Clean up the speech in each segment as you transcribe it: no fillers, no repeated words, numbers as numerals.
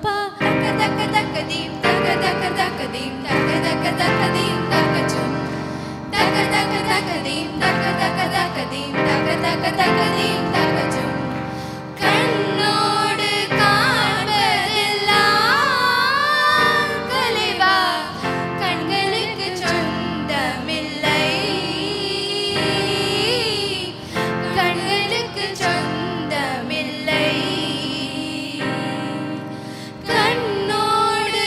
pa taka taka taka dim taka taka taka dim taka taka taka dim taka chum taka taka taka dim taka taka taka dim taka taka taka dim taka chum கண்ணோடு காண்பதெல்லாம் கலைவா கண்களுக்கு சொந்தமில்லை கண்களுக்கு சொந்தமில்லை கண்ணோடு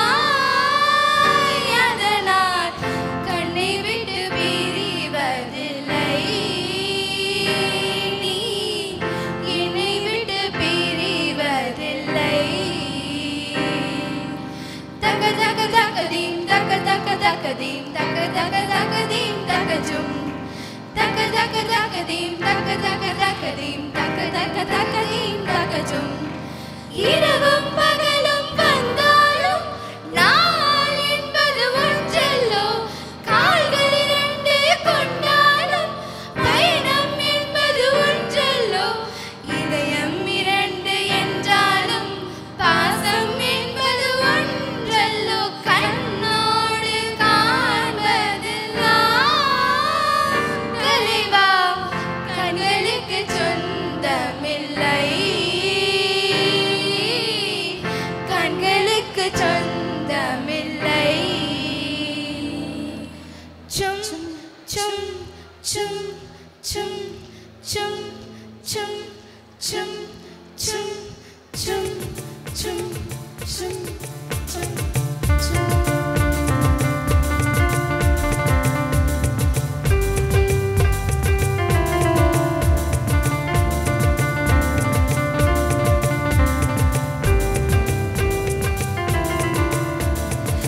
மணியானாய் அதனால் கண்ணை விட்டு பிரிவதில்லை நீ என்னை விட்டு பிரிவதில்லை தக தக தக தீம் தக தக தக தீம் தக தக தக தீம் தக ஜும் தக தக தக தீம் தக தக தக தீம் தக தக தக தீம் தக ஜும் இரவும் பகலும் வந்தாலும் நாள் என்பது ஒன்றல்லோ கால்கள் இரண்டு கொண்டாலும் பயணம் என்பது ஒன்றல்லோ இதயம் இரண்டு என்றாலும் பாசம் என்பது ஒன்றல்லோ கண்ணோடு காண்பதெல்லாம் கலைவா கண்களுக்கு சொந்தமில்லை கண்களுக்கு சொந்தமில்லை சும் சும் சும் சும் சும் சும் சும் சும் சும் சும் சும் சும்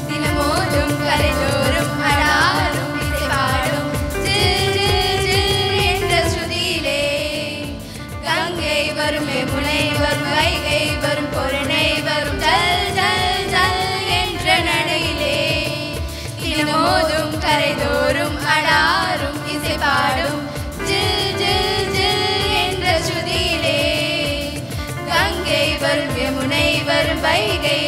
தினமோதும் கரைதோறும் அடாரும் இசை பாடும் ஜில் ஜில் ஜில் என்ற ஸ்ருதியிலே கங்கை வரும் யமுனை வரும் வைகை வரும் பொருணை வரும் ஜல் ஜல் ஜல் என்ற நடையிலே தினமோதும் கரைதோறும் அடாரும் இசை பாடும் ஜில் ஜில் ஜில் என்ற ஸ்ருதியிலே கங்கை வரும் யமுனை வரும் வைகை